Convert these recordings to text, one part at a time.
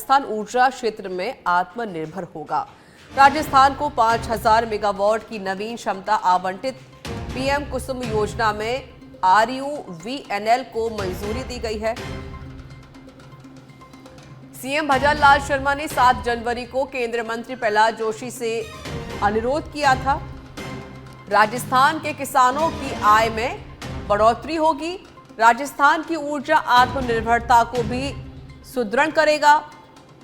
राजस्थान ऊर्जा क्षेत्र में आत्मनिर्भर होगा। राजस्थान को 5000 मेगावाट की नवीन क्षमता आवंटित। पीएम कुसुम योजना में RUVNL को मंजूरी दी गई है। सीएम भजन लाल शर्मा ने 7 जनवरी को केंद्रीय मंत्री प्रहलाद जोशी से अनुरोध किया था। राजस्थान के किसानों की आय में बढ़ोतरी होगी। राजस्थान की ऊर्जा आत्मनिर्भरता को भी सुदृढ़ करेगा।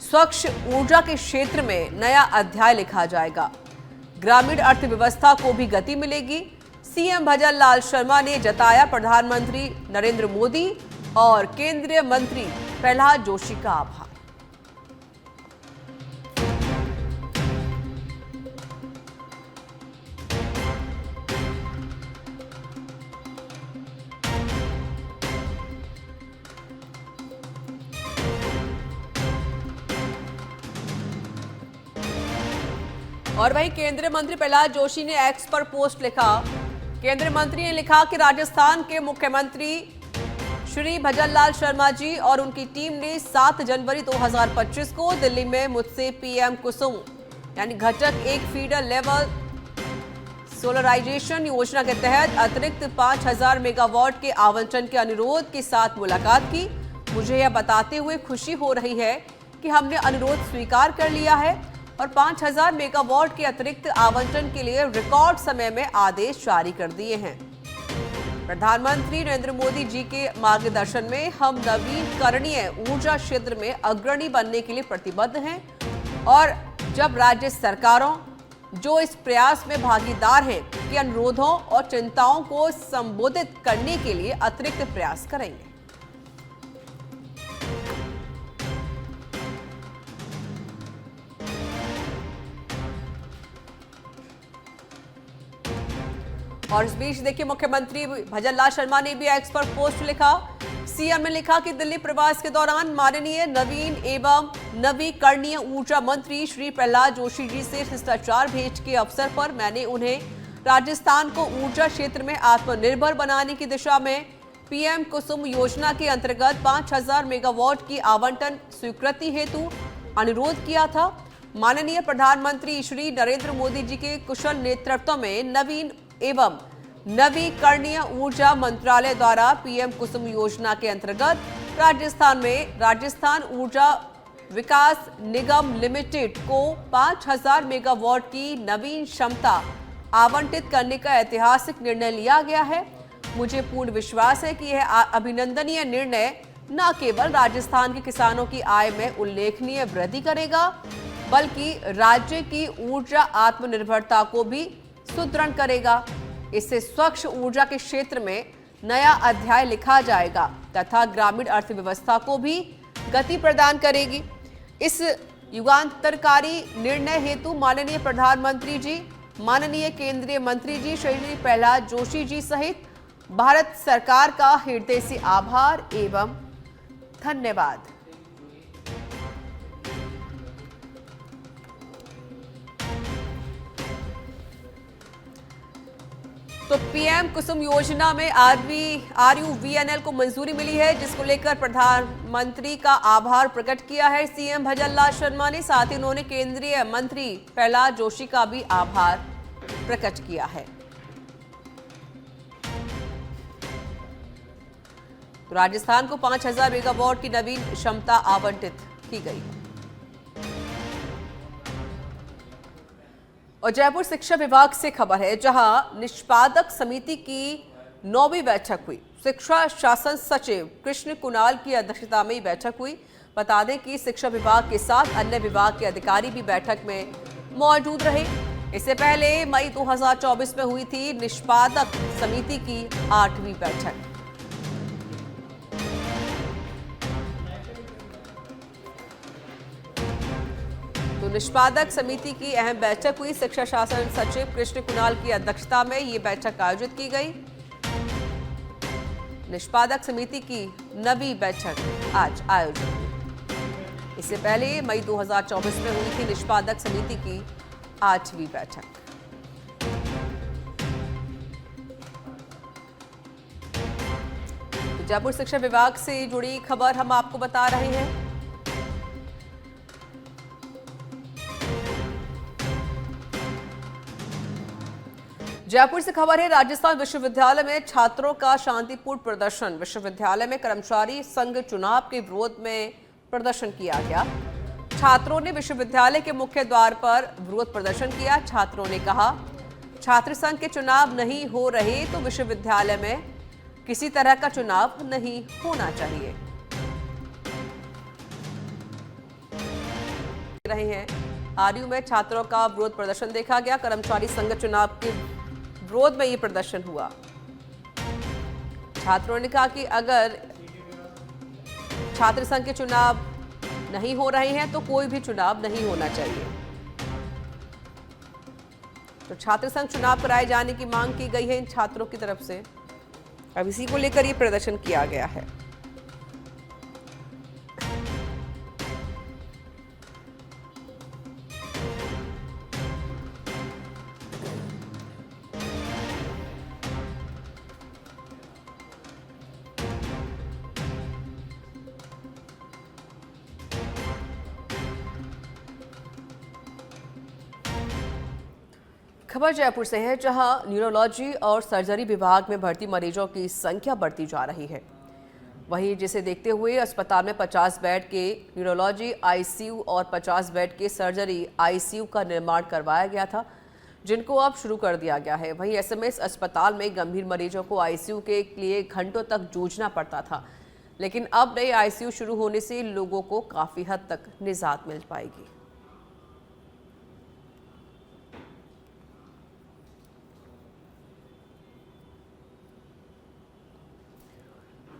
स्वच्छ ऊर्जा के क्षेत्र में नया अध्याय लिखा जाएगा। ग्रामीण अर्थव्यवस्था को भी गति मिलेगी। सीएम भजन लाल शर्मा ने जताया प्रधानमंत्री नरेंद्र मोदी और केंद्रीय मंत्री प्रहलाद जोशी का आभार। और वहीं केंद्रीय मंत्री प्रहलाद जोशी ने एक्स पर पोस्ट लिखा। केंद्रीय मंत्री ने लिखा कि राजस्थान के मुख्यमंत्री श्री भजन लाल शर्मा जी और उनकी टीम ने 7 जनवरी 2025 को दिल्ली में मुझसे पीएम कुसुम यानी घटक 1 फीडर लेवल सोलराइजेशन योजना के तहत अतिरिक्त 5000 मेगावाट के आवंटन के अनुरोध के साथ मुलाकात की। मुझे यह बताते हुए खुशी हो रही है कि हमने अनुरोध स्वीकार कर लिया है और 5000 मेगावाट के अतिरिक्त आवंटन के लिए रिकॉर्ड समय में आदेश जारी कर दिए हैं। प्रधानमंत्री नरेंद्र मोदी जी के मार्गदर्शन में हम नवीकरणीय ऊर्जा क्षेत्र में अग्रणी बनने के लिए प्रतिबद्ध हैं और जब राज्य सरकारों जो इस प्रयास में भागीदार हैं के अनुरोधों और चिंताओं को संबोधित करने के लिए अतिरिक्त प्रयास करेंगे। और इस बीच देखिए मुख्यमंत्री भजन लाल शर्मा ने भी एक्स पर पोस्ट लिखा। सीएम ने लिखा कि दिल्ली प्रवास के दौरान माननीय नवीन एवं नवीकरणीय ऊर्जा मंत्री श्री प्रहलाद जोशी जी से शिष्टाचार भेंट के अवसर पर मैंने उन्हें राजस्थान को ऊर्जा क्षेत्र में आत्मनिर्भर बनाने की दिशा में पीएम कुसुम योजना के अंतर्गत 5000 मेगावाट की आवंटन स्वीकृति हेतु अनुरोध किया था। माननीय प्रधानमंत्री श्री नरेंद्र मोदी जी के कुशल नेतृत्व में नवीन एवं नवीकरणीय ऊर्जा मंत्रालय द्वारा पीएम कुसुम योजना के अंतर्गत राजस्थान में राजस्थान ऊर्जा विकास निगम लिमिटेड को 5000 मेगावाट की नवीन क्षमता आवंटित करने का ऐतिहासिक निर्णय लिया गया है। मुझे पूर्ण विश्वास है कि यह अभिनंदनीय निर्णय न केवल राजस्थान के किसानों की आय में उल्लेखनीय वृद्धि करेगा बल्कि राज्य की ऊर्जा आत्मनिर्भरता को भी सुदृढ़ करेगा। इससे स्वच्छ ऊर्जा के क्षेत्र में नया अध्याय लिखा जाएगा तथा ग्रामीण अर्थव्यवस्था को भी गति प्रदान करेगी। इस युगांतरकारी निर्णय हेतु माननीय प्रधानमंत्री जी, माननीय केंद्रीय मंत्री जी श्री प्रहलाद जोशी जी सहित भारत सरकार का हृदय से आभार एवं धन्यवाद। तो पीएम कुसुम योजना में RUVNL को मंजूरी मिली है, जिसको लेकर प्रधानमंत्री का आभार प्रकट किया है सीएम भजन लाल शर्मा ने। साथ ही उन्होंने केंद्रीय मंत्री प्रहलाद जोशी का भी आभार प्रकट किया है। तो राजस्थान को 5000 मेगावाट की नवीन क्षमता आवंटित की गई है। और जयपुर शिक्षा विभाग से खबर है, जहां निष्पादक समिति की 9वीं बैठक हुई। शिक्षा शासन सचिव कृष्ण कुणाल की अध्यक्षता में बैठक हुई। बता दें कि शिक्षा विभाग के साथ अन्य विभाग के अधिकारी भी बैठक में मौजूद रहे। इससे पहले मई 2024 में हुई थी निष्पादक समिति की 8वीं बैठक। तो निष्पादक समिति की अहम बैठक हुई। शिक्षा शासन सचिव कृष्ण कुणाल की अध्यक्षता में ये बैठक आयोजित की गई। निष्पादक समिति की 9वीं बैठक आज आयोजित हुई। इससे पहले मई 2024 में हुई थी निष्पादक समिति की 8वीं बैठक। जयपुर शिक्षा विभाग से जुड़ी खबर हम आपको बता रहे हैं। जयपुर से खबर है, राजस्थान विश्वविद्यालय में छात्रों का शांतिपूर्ण प्रदर्शन। विश्वविद्यालय में कर्मचारी संघ चुनाव के विरोध में प्रदर्शन किया गया। छात्रों ने विश्वविद्यालय के मुख्य द्वार पर विरोध प्रदर्शन किया। छात्रों ने कहा, छात्र संघ के चुनाव नहीं हो रहे तो विश्वविद्यालय में किसी तरह का चुनाव नहीं होना चाहिए। रहे हैं आरयू में छात्रों का विरोध प्रदर्शन देखा गया। कर्मचारी संघ चुनाव के विरोध में ये प्रदर्शन हुआ। छात्रों ने कहा कि अगर छात्र संघ के चुनाव नहीं हो रहे हैं तो कोई भी चुनाव नहीं होना चाहिए। तो छात्र संघ चुनाव कराए जाने की मांग की गई है इन छात्रों की तरफ से। अब इसी को लेकर ये प्रदर्शन किया गया है। खबर जयपुर से है, जहां न्यूरोलॉजी और सर्जरी विभाग में भर्ती मरीजों की संख्या बढ़ती जा रही है। वहीं जिसे देखते हुए अस्पताल में 50 बेड के न्यूरोलॉजी आईसीयू और 50 बेड के सर्जरी आईसीयू का निर्माण करवाया गया था, जिनको अब शुरू कर दिया गया है। वहीं एसएमएस अस्पताल में गंभीर मरीजों को आईसीयू के लिए घंटों तक जूझना पड़ता था, लेकिन अब नए आईसीयू शुरू होने से लोगों को काफ़ी हद तक निजात मिल पाएगी।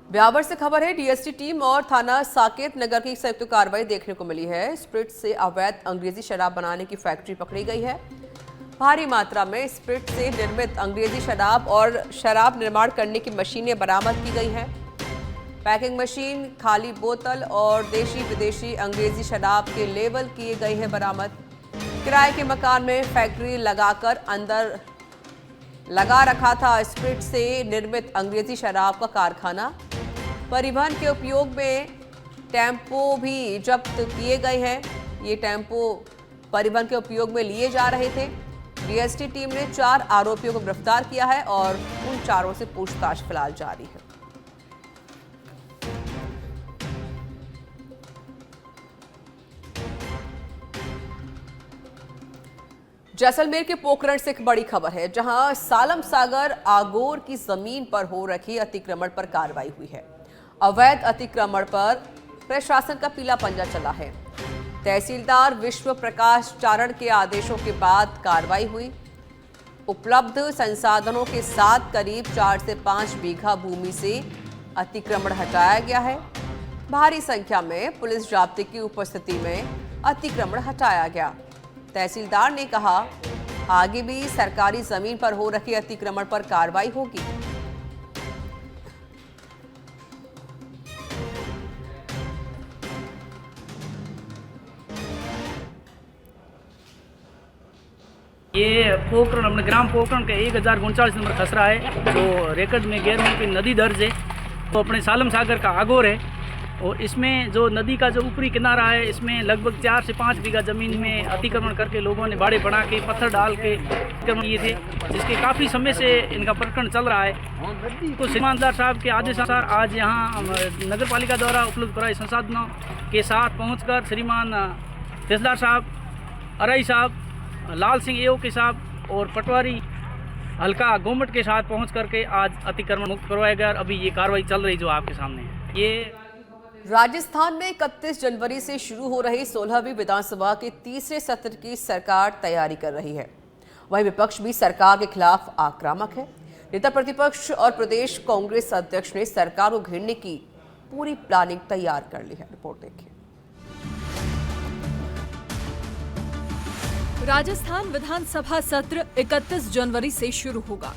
ब्यावर से खबर है, डीएसटी टीम और थाना साकेत नगर की संयुक्त कार्रवाई देखने को मिली है। स्प्रिट से अवैध अंग्रेजी शराब बनाने की फैक्ट्री पकड़ी गई है। भारी मात्रा में स्प्रिट से निर्मित अंग्रेजी शराब और शराब निर्माण करने की मशीनें बरामद की गई हैं। पैकिंग मशीन, खाली बोतल और देशी विदेशी अंग्रेजी शराब के लेबल किए गए हैं बरामद। किराए के मकान में फैक्ट्री लगाकर अंदर लगा रखा था स्प्रिट से निर्मित अंग्रेजी शराब का कारखाना। परिवहन के उपयोग में टेम्पो भी जब्त किए गए हैं। ये टेम्पो परिवहन के उपयोग में लिए जा रहे थे। डीएसटी टीम ने 4 आरोपियों को गिरफ्तार किया है और उन चारों से पूछताछ फिलहाल जारी है। जैसलमेर के पोखरण से एक बड़ी खबर है, जहां सालम सागर आगोर की जमीन पर हो रखी अतिक्रमण पर कार्रवाई हुई है। अवैध अतिक्रमण पर प्रशासन का पीला पंजा चला है। तहसीलदार विश्व प्रकाश चारण के आदेशों के बाद कार्रवाई हुई। उपलब्ध संसाधनों के साथ करीब 4 से 5 बीघा भूमि से अतिक्रमण हटाया गया है। भारी संख्या में पुलिस जाब्ते की उपस्थिति में अतिक्रमण हटाया गया। तहसीलदार ने कहा, आगे भी सरकारी जमीन पर हो रखे अतिक्रमण पर कार्रवाई होगी। ये पोखरण अपने ग्राम पोखरण के 1039 नंबर खसरा है, जो रेकर्ड में गैरमुमकिन नदी दर्ज है। तो अपने सालम सागर का आगोर है और इसमें जो नदी का जो ऊपरी किनारा है, इसमें लगभग 4 से 5 बीघा ज़मीन में अतिक्रमण करके लोगों ने बाड़े बना के पत्थर डाल के अतिक्रमण किए थे, जिसके काफ़ी समय से इनका प्रकरण चल रहा है। तो श्रीमानदार साहब के आदेश अनुसार आज यहाँ नगर पालिका द्वारा उपलब्ध कराए संसाधनों के साथ पहुँचकर श्रीमान तहसीलदार साहब, अराई साहब, लाल सिंह एओ के साहब और पटवारी हल्का गोमट के साथ पहुँच करके आज अतिक्रमण मुक्त करवाया गया। अभी ये कार्रवाई चल रही जो आपके सामने है। ये राजस्थान में 31 जनवरी से शुरू हो रही 16वीं विधानसभा के तीसरे सत्र की सरकार तैयारी कर रही है। वहीं विपक्ष भी सरकार के खिलाफ आक्रामक है। नेता प्रतिपक्ष और प्रदेश कांग्रेस अध्यक्ष ने सरकार को घेरने की पूरी प्लानिंग तैयार कर ली है। रिपोर्ट देखिए। राजस्थान विधानसभा सत्र 31 जनवरी से शुरू होगा।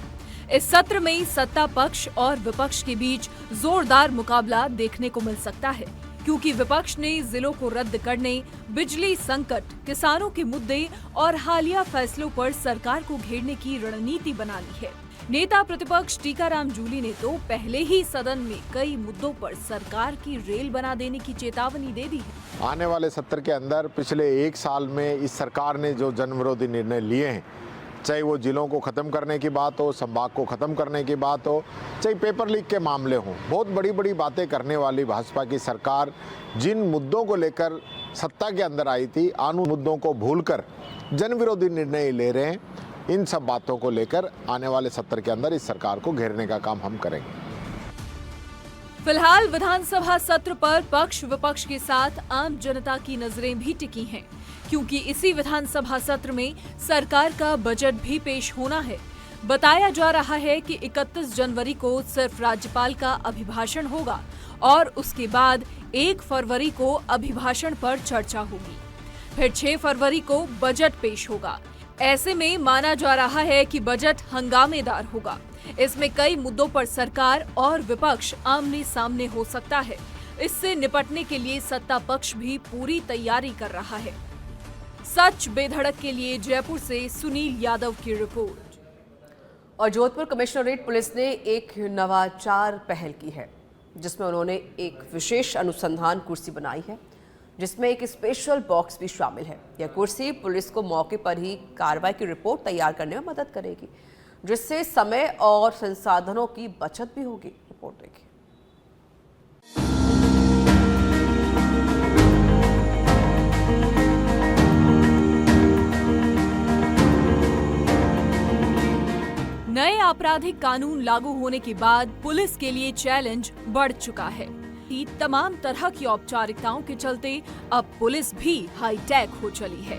इस सत्र में सत्ता पक्ष और विपक्ष के बीच जोरदार मुकाबला देखने को मिल सकता है, क्योंकि विपक्ष ने जिलों को रद्द करने, बिजली संकट, किसानों के मुद्दे और हालिया फैसलों पर सरकार को घेरने की रणनीति बना ली है। नेता प्रतिपक्ष टीकाराम जूली ने तो पहले ही सदन में कई मुद्दों पर सरकार की रेल बना देने की चेतावनी दे दी है। आने वाले सत्र के अंदर पिछले 1 साल में इस सरकार ने जो जन विरोधी निर्णय लिए हैं, चाहे वो जिलों को ख़त्म करने की बात हो, संभाग को ख़त्म करने की बात हो, चाहे पेपर लीक के मामले हों। बहुत बड़ी बड़ी बातें करने वाली भाजपा की सरकार जिन मुद्दों को लेकर सत्ता के अंदर आई थी, आन मुद्दों को भूलकर जन विरोधी निर्णय ले रहे हैं। इन सब बातों को लेकर आने वाले सत्र के अंदर इस सरकार को घेरने का काम हम करेंगे। फिलहाल विधानसभा सत्र पर पक्ष विपक्ष के साथ आम जनता की नजरें भी टिकी हैं, क्योंकि इसी विधानसभा सत्र में सरकार का बजट भी पेश होना है। बताया जा रहा है कि 31 जनवरी को सिर्फ राज्यपाल का अभिभाषण होगा और उसके बाद 1 फरवरी को अभिभाषण पर चर्चा होगी। फिर 6 फरवरी को बजट पेश होगा। ऐसे में माना जा रहा है कि बजट हंगामेदार होगा। इसमें कई मुद्दों पर सरकार और विपक्ष आमने सामने हो सकता है। इससे निपटने के लिए सत्ता पक्ष भी पूरी तैयारी कर रहा है। सच बेधड़क के लिए जयपुर से सुनील यादव की रिपोर्ट। और जोधपुर कमिश्नरेट पुलिस ने एक नवाचार पहल की है, जिसमें उन्होंने एक विशेष अनुसंधान कुर्सी बनाई है, जिसमें एक स्पेशल बॉक्स भी शामिल है। यह कुर्सी पुलिस को मौके पर ही कार्रवाई की रिपोर्ट तैयार करने में मदद करेगी, जिससे समय और संसाधनों की बचत भी होगी। रिपोर्ट देखिए। नए आपराधिक कानून लागू होने के बाद पुलिस के लिए चैलेंज बढ़ चुका है। तमाम तरह की औपचारिकताओं के चलते अब पुलिस भी हाईटेक हो चली है।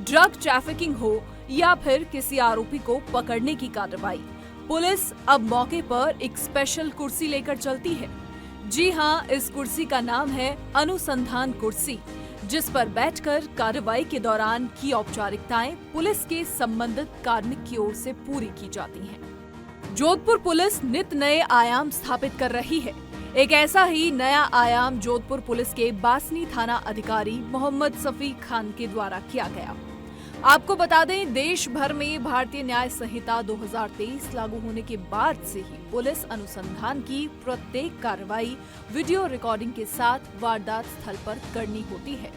ड्रग ट्रैफिकिंग हो या फिर किसी आरोपी को पकड़ने की कार्रवाई, पुलिस अब मौके पर एक स्पेशल कुर्सी लेकर चलती है। जी हां, इस कुर्सी का नाम है अनुसंधान कुर्सी, जिस पर बैठकर कार्रवाई के दौरान की औपचारिकताएं पुलिस के संबंधित कार्मिक की ओर से पूरी की जाती हैं। जोधपुर पुलिस नित नए आयाम स्थापित कर रही है। एक ऐसा ही नया आयाम जोधपुर पुलिस के बासनी थाना अधिकारी मोहम्मद सफी खान के द्वारा किया गया। आपको बता दें, देश भर में भारतीय न्याय संहिता 2023 लागू होने के बाद से ही पुलिस अनुसंधान की प्रत्येक कार्रवाई वीडियो रिकॉर्डिंग के साथ वारदात स्थल पर करनी होती है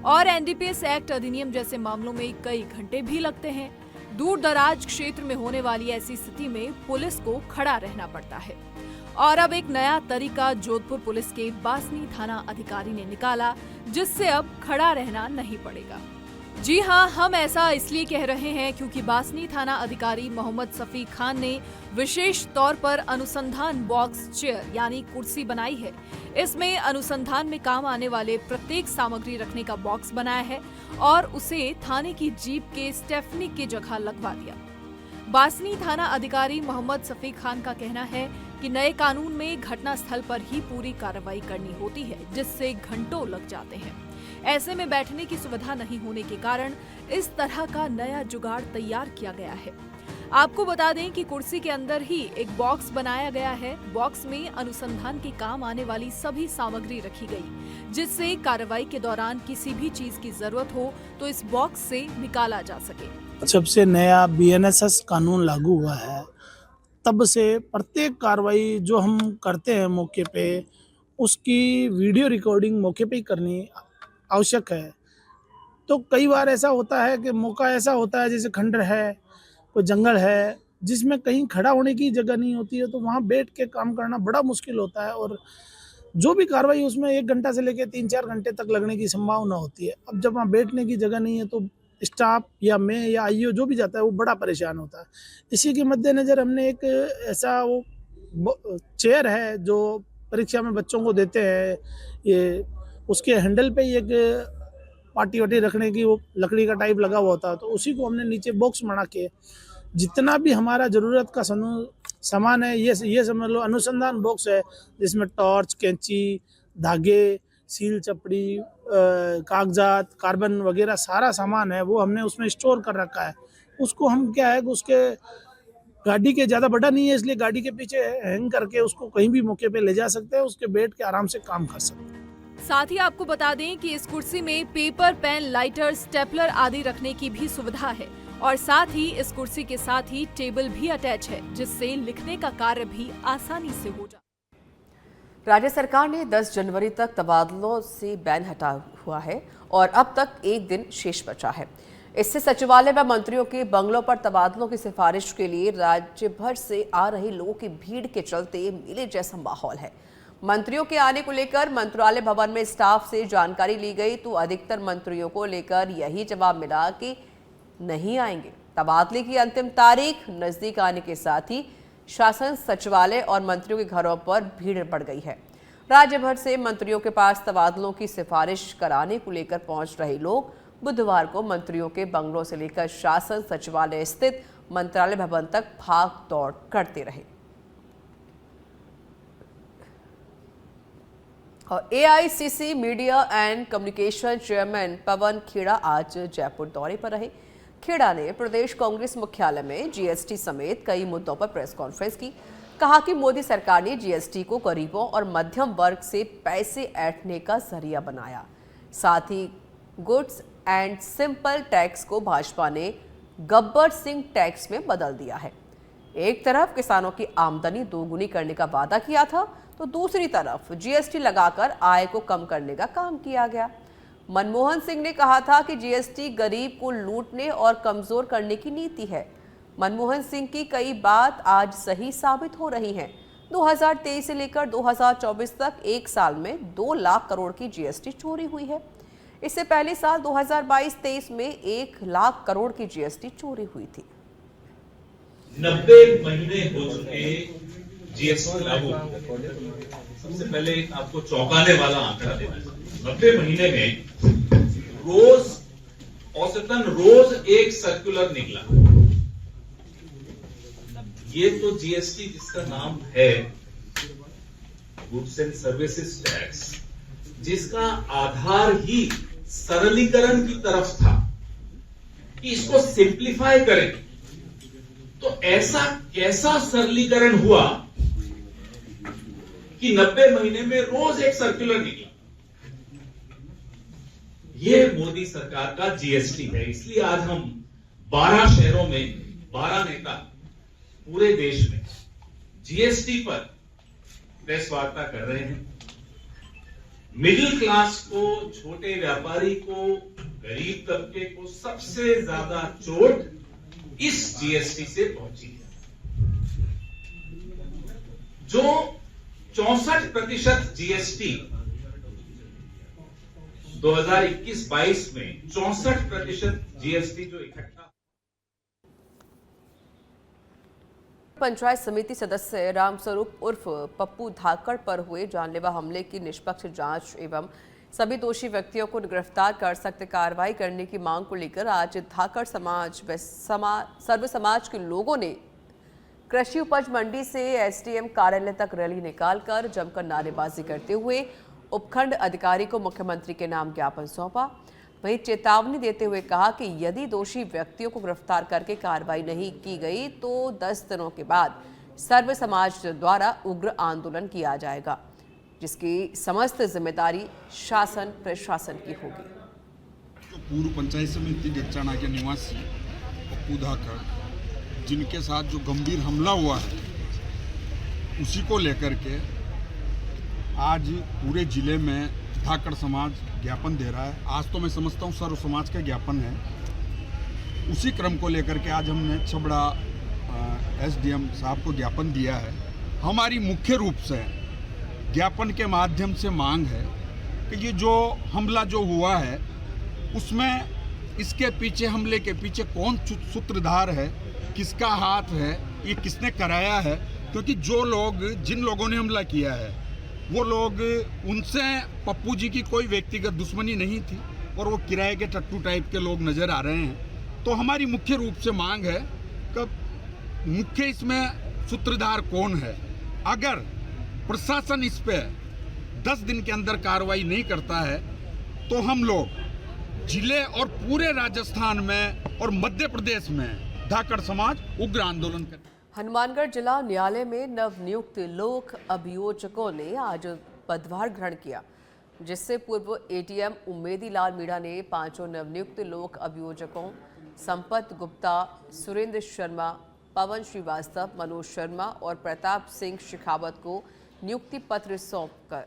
और एनडीपीएस एक्ट अधिनियम जैसे मामलों में कई घंटे भी लगते हैं। दूर दराज क्षेत्र में होने वाली ऐसी स्थिति में पुलिस को खड़ा रहना पड़ता है और अब एक नया तरीका जोधपुर पुलिस के बासनी थाना अधिकारी ने निकाला, जिससे अब खड़ा रहना नहीं पड़ेगा। जी हां, हम ऐसा इसलिए कह रहे हैं क्योंकि बासनी थाना अधिकारी मोहम्मद सफी खान ने विशेष तौर पर अनुसंधान बॉक्स चेयर यानी कुर्सी बनाई है। इसमें अनुसंधान में काम आने वाले प्रत्येक सामग्री रखने का बॉक्स बनाया है और उसे थाने की जीप के स्टेफनी की जगह लगवा दिया। बासनी थाना अधिकारी मोहम्मद सफी खान का कहना है कि नए कानून में घटना स्थल पर ही पूरी कार्रवाई करनी होती है, जिससे घंटों लग जाते हैं। ऐसे में बैठने की सुविधा नहीं होने के कारण इस तरह का नया जुगाड़ तैयार किया गया है। आपको बता दें कि कुर्सी के अंदर ही एक बॉक्स बनाया गया है। बॉक्स में अनुसंधान के काम आने वाली सभी सामग्री रखी गई, जिससे कार्रवाई के दौरान किसी भी चीज की जरूरत हो तो इस बॉक्स से निकाला जा सके। जब से नया बीएनएसएस कानून लागू हुआ है, तब से प्रत्येक कार्रवाई जो हम करते हैं मौके पे, उसकी वीडियो रिकॉर्डिंग मौके पे ही करनी आवश्यक है। तो कई बार ऐसा होता है कि मौका ऐसा होता है जैसे खंडर है, कोई जंगल है, जिसमें कहीं खड़ा होने की जगह नहीं होती है, तो वहाँ बैठ के काम करना बड़ा मुश्किल होता है और जो भी कार्रवाई उसमें 1 घंटा से लेकर 3-4 घंटे तक लगने की संभावना होती है। अब जब वहाँ बैठने की जगह नहीं है तो स्टाफ या मैं या आईओ जो भी जाता है वो बड़ा परेशान होता है। इसी के मद्देनज़र हमने एक ऐसा वो चेयर है जो परीक्षा में बच्चों को देते हैं, ये उसके हैंडल पे ही एक पाटी वाटी रखने की वो लकड़ी का टाइप लगा हुआ होता है, तो उसी को हमने नीचे बॉक्स बना के जितना भी हमारा ज़रूरत का सामान है, ये समझ लो अनुसंधान बॉक्स है, जिसमें टॉर्च, कैंची, धागे, सील चपड़ी, कागजात, कार्बन वगैरह सारा सामान है, वो हमने उसमें स्टोर कर रखा है। उसको हम क्या है कि उसके गाड़ी के ज़्यादा बड़ा नहीं है, इसलिए गाड़ी के पीछे हैंग करके उसको कहीं भी मौके पे ले जा सकते हैं, उसके बैठ के आराम से काम कर सकते हैं। साथ ही आपको बता दें कि इस कुर्सी में पेपर, पेन, लाइटर, स्टेपलर आदि रखने की भी सुविधा है और साथ ही इस कुर्सी के साथ ही टेबल भी अटैच है, जिससे लिखने का कार्य भी आसानी से हो जाए। राज्य सरकार ने 10 जनवरी तक तबादलों से बैन हटा हुआ है और अब तक एक दिन शेष बचा है। इससे सचिवालय व मंत्रियों के बंगलों पर तबादलों की सिफारिश के लिए राज्य भर से आ रहे लोगों की भीड़ के चलते मेले जैसा माहौल है। मंत्रियों के आने को लेकर मंत्रालय भवन में स्टाफ से जानकारी ली गई तो अधिकतर मंत्रियों को लेकर यही जवाब मिला कि नहीं आएंगे। तबादले की अंतिम तारीख नजदीक आने के साथ ही शासन सचिवालय और मंत्रियों के घरों पर भीड़ बढ़ गई है। राज्य भर से मंत्रियों के पास तबादलों की सिफारिश कराने को लेकर पहुंच रहे लोग बुधवार को मंत्रियों के बंगलों से लेकर शासन सचिवालय स्थित मंत्रालय भवन तक भाग दौड़ करते रहे। और AICC media and communication chairman Pawan Khera आज जयपुर दौरे पर रहे। खेड़ा ने प्रदेश कांग्रेस मुख्यालय में जीएसटी समेत कई मुद्दों पर प्रेस कॉन्फ्रेंस की। कहा कि मोदी सरकार ने जीएसटी को गरीबों और मध्यम वर्ग से पैसे ऐंठने का जरिया बनाया। साथ ही गुड्स एंड सिंपल टैक्स को भाजपा ने गब्बर सिंह टैक्स में बदल दिया है। एक तरफ किसानों की आमदनी दोगुनी करने का वादा किया था तो दूसरी तरफ जीएसटी लगाकर आय को कम करने का काम किया गया। मनमोहन सिंह ने कहा था कि जीएसटी गरीब को लूटने और कमजोर करने की नीति है। मनमोहन सिंह की कई बात आज सही साबित हो रही हैं। 2023 से लेकर 2024 तक एक साल में 2 लाख करोड़ की जीएसटी चोरी हुई है। इससे पहले साल 2022-23 में 1 लाख करोड़ की जीएसटी चोरी हुई थी। 90 महीने हो चुके जीएसटी लागू। सबसे पहले आपको चौंकाने वाला आंकड़ा देना चाहिए। 90 महीने में औसतन रोज एक सर्कुलर निकला। ये तो जीएसटी जिसका नाम है गुड्स एंड सर्विसेज टैक्स, जिसका आधार ही सरलीकरण की तरफ था कि इसको सिंप्लीफाई करें, तो ऐसा कैसा सरलीकरण हुआ कि 90 महीने में रोज एक सर्कुलर निकला। ये मोदी सरकार का जीएसटी है। इसलिए आज हम 12 शहरों में 12 नेता पूरे देश में जीएसटी पर प्रेस वार्ता कर रहे हैं। मिडिल क्लास को, छोटे व्यापारी को, गरीब तबके को सबसे ज्यादा चोट इस जीएसटी से पहुंची है। जो 64% जीएसटी 2021-22 में 64% जीएसटी जो इकट्ठा। पंचायत समिति सदस्य रामस्वरूप उर्फ पप्पू धाकड़ पर हुए जानलेवा हमले की निष्पक्ष जांच एवं सभी दोषी व्यक्तियों को गिरफ्तार कर सख्त कार्रवाई करने की मांग को लेकर आज धाकड़ समाज व सर्व समाज के लोगों ने कृषि उपज मंडी से एसडीएम कार्यालय तक रैली निकालकर जमकर नारेबाजी करते हुए उपखंड अधिकारी को मुख्यमंत्री के नाम ज्ञापन सौंपा। वहीं चेतावनी देते हुए कहा कि यदि दोषी व्यक्तियों को गिरफ्तार करके कार्रवाई नहीं की गई तो 10 दिनों के बाद सर्व समाज द्वारा उग्र आंदोलन किया जाएगा, जिसकी समस्त जिम्मेदारी शासन प्रशासन की होगी। तो पूर्व पंचायत समिति गच्चाना के निवासी पप्पू धाकड़, जिनके साथ जो गंभीर हमला हुआ है, उसी को लेकर के आज पूरे जिले में धाकड़ समाज ज्ञापन दे रहा है। आज तो मैं समझता हूँ सर्व समाज का ज्ञापन है। उसी क्रम को लेकर के आज हमने छबड़ा एसडीएम साहब को ज्ञापन दिया है। हमारी मुख्य रूप से ज्ञापन के माध्यम से मांग है कि ये जो हमला जो हुआ है उसमें इसके पीछे, हमले के पीछे कौन सूत्रधार है, किसका हाथ है, ये किसने कराया है। क्योंकि जिन लोगों ने हमला किया है वो लोग, उनसे पप्पू जी की कोई व्यक्तिगत दुश्मनी नहीं थी और वो किराए के टट्टू टाइप के लोग नज़र आ रहे हैं। तो हमारी मुख्य रूप से मांग है कि मुख्य इसमें सूत्रधार कौन है। अगर प्रशासन इस पे 10 दिन के अंदर कार्रवाई नहीं करता है तो हम लोग जिले और पूरे राजस्थान में और मध्य प्रदेश में धाकड़ समाज उग्र आंदोलन करें। हनुमानगढ़ जिला न्यायालय में नवनियुक्त लोक अभियोजकों ने आज पदभार ग्रहण किया, जिससे पूर्व एडीएम उम्मेदी लाल मीणा ने 5 नवनियुक्त लोक अभियोजकों संपत गुप्ता, सुरेंद्र शर्मा, पवन श्रीवास्तव, मनोज शर्मा और प्रताप सिंह शेखावत को नियुक्ति पत्र सौंपकर,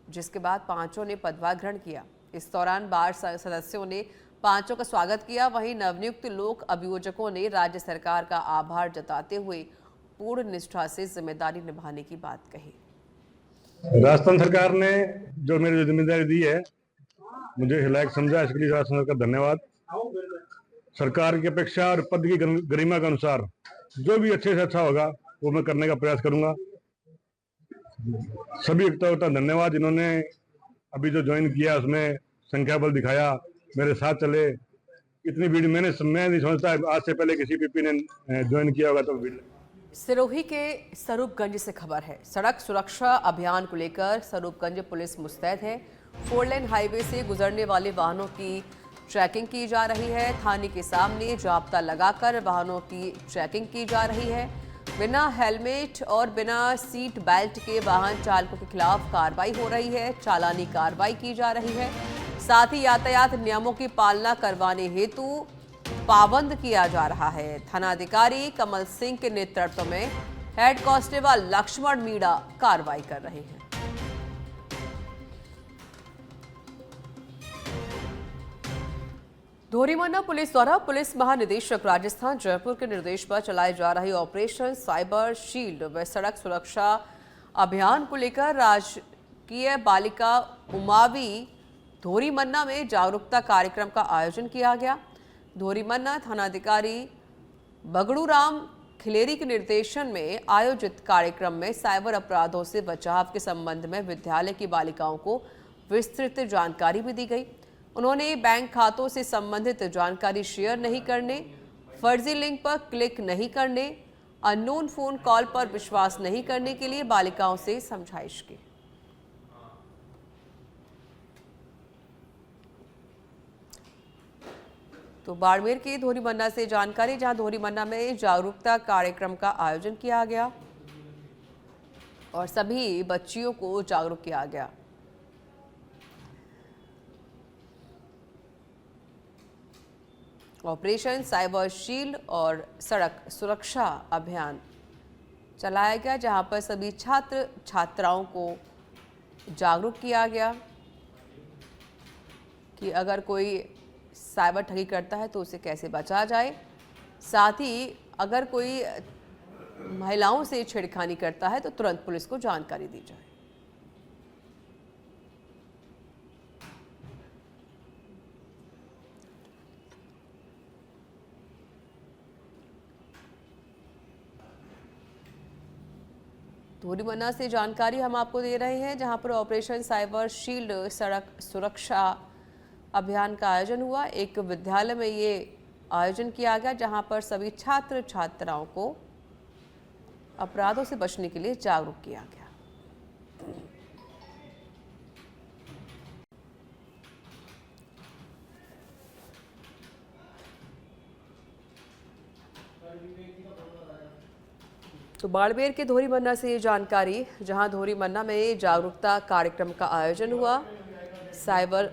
जिसके बाद 5 ने पदभार ग्रहण किया। इस दौरान बार सदस्यों ने पांचों का स्वागत किया। वहीं नवनियुक्त लोक अभियोजकों ने राज्य सरकार का आभार जताते हुए पूर्ण निष्ठा से जिम्मेदारी निभाने की बात कही। राजस्थान सरकार ने जो मेरी जिम्मेदारी दी है, मुझे लायक समझा, इसके लिए राजस्थान सरकार का धन्यवाद। सरकार की अपेक्षा और पद की गरिमा के अनुसार जो भी अच्छे से अच्छा होगा वो मैं करने का प्रयास करूंगा। सभी व्यक्तियों धन्यवाद जिन्होंने अभी जो ज्वाइन किया उसमें संख्या बल दिखाया, मेरे साथ चले। इतनी भीड़ मैं नहीं समझता आज से पहले किसी पीपी ने ज्वाइन किया होगा तो भीड़। सिरोही के स्वरूपगंज से खबर है। सड़क सुरक्षा अभियान को लेकर स्वरूपगंज पुलिस मुस्तैद है। 4 लेन हाईवे से गुजरने वाले वाहनों की चेकिंग की जा रही है। थाने के सामने जाब्ता लगाकर वाहनों की चेकिंग की जा रही है। बिना हेलमेट और बिना सीट बेल्ट के वाहन चालकों के खिलाफ कार्रवाई हो रही है। चालानी कार्रवाई की जा रही है। साथ ही यातायात नियमों की पालना करवाने हेतु पाबंद किया जा रहा है। थानाधिकारी कमल सिंह के नेतृत्व में हेड कांस्टेबल लक्ष्मण मीणा कार्रवाई कर रहे हैं। धोरीमन्ना पुलिस द्वारा पुलिस महानिदेशक राजस्थान जयपुर के निर्देश पर चलाए जा रहे ऑपरेशन साइबर शील्ड व सड़क सुरक्षा अभियान को लेकर राजकीय बालिका उमावी धोरीमन्ना में जागरूकता कार्यक्रम का आयोजन किया गया। धोरीमन्ना थानाधिकारी बगड़ूराम खिलेरी के निर्देशन में आयोजित कार्यक्रम में साइबर अपराधों से बचाव के संबंध में विद्यालय की बालिकाओं को विस्तृत जानकारी भी दी गई। उन्होंने बैंक खातों से संबंधित जानकारी शेयर नहीं करने, फर्जी लिंक पर क्लिक नहीं करने, अननोन फोन कॉल पर विश्वास नहीं करने के लिए बालिकाओं से समझाइश की। तो बाड़मेर की धोरीमन्ना से जानकारी, जहां धोरीमन्ना में जागरूकता कार्यक्रम का आयोजन किया गया और सभी बच्चियों को जागरूक किया गया। ऑपरेशन साइबर शील्ड और सड़क सुरक्षा अभियान चलाया गया, जहां पर सभी छात्र छात्राओं को जागरूक किया गया कि अगर कोई साइबर ठगी करता है तो उसे कैसे बचा जाए। साथ ही अगर कोई महिलाओं से छेड़खानी करता है तो तुरंत पुलिस को जानकारी दी जाए। धोरीमन्ना से जानकारी हम आपको दे रहे हैं, जहां पर ऑपरेशन साइबर शील्ड सड़क सुरक्षा अभियान का आयोजन हुआ। एक विद्यालय में ये आयोजन किया गया, जहां पर सभी छात्र छात्राओं को अपराधों से बचने के लिए जागरूक किया गया। तो बाड़मेर के धोरीमन्ना से ये जानकारी, जहां धोरीमन्ना में जागरूकता कार्यक्रम का आयोजन हुआ, साइबर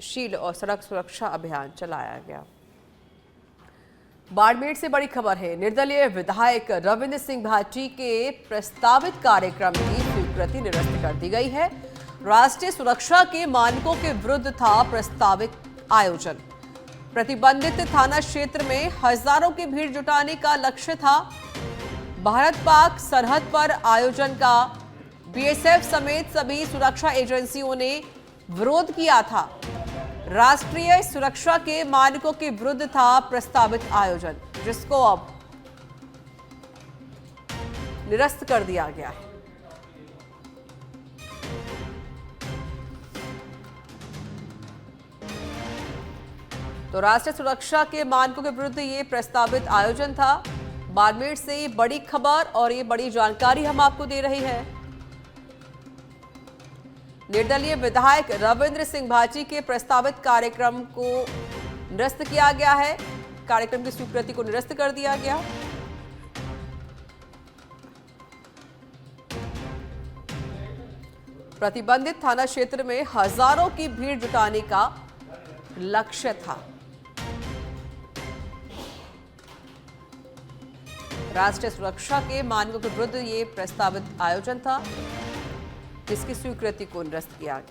शील्ड और सड़क सुरक्षा अभियान चलाया गया। बाड़मेर से बड़ी खबर है। निर्दलीय विधायक रविंद्र सिंह भाटी के प्रस्तावित कार्यक्रम की स्वीकृति निरस्त कर दी गई है। राष्ट्रीय सुरक्षा के मानकों के विरुद्ध था प्रस्तावित आयोजन। प्रतिबंधित थाना क्षेत्र में हजारों की भीड़ जुटाने का लक्ष्य था। भारत पाक सरहद पर आयोजन का बीएसएफ समेत सभी सुरक्षा एजेंसियों ने विरोध किया था। राष्ट्रीय सुरक्षा के मानकों के विरुद्ध था प्रस्तावित आयोजन, जिसको अब निरस्त कर दिया गया है। तो राष्ट्रीय सुरक्षा के मानकों के विरुद्ध ये प्रस्तावित आयोजन था। बाड़मेर से बड़ी खबर और ये बड़ी जानकारी हम आपको दे रहे हैं। निर्दलीय विधायक रविंद्र सिंह भाटी के प्रस्तावित कार्यक्रम को निरस्त किया गया है। कार्यक्रम की स्वीकृति को निरस्त कर दिया गया। प्रतिबंधित थाना क्षेत्र में हजारों की भीड़ जुटाने का लक्ष्य था। राष्ट्रीय सुरक्षा के मानकों के विरुद्ध ये प्रस्तावित आयोजन था, जिसकी स्वीकृति को निरस्त किया गया।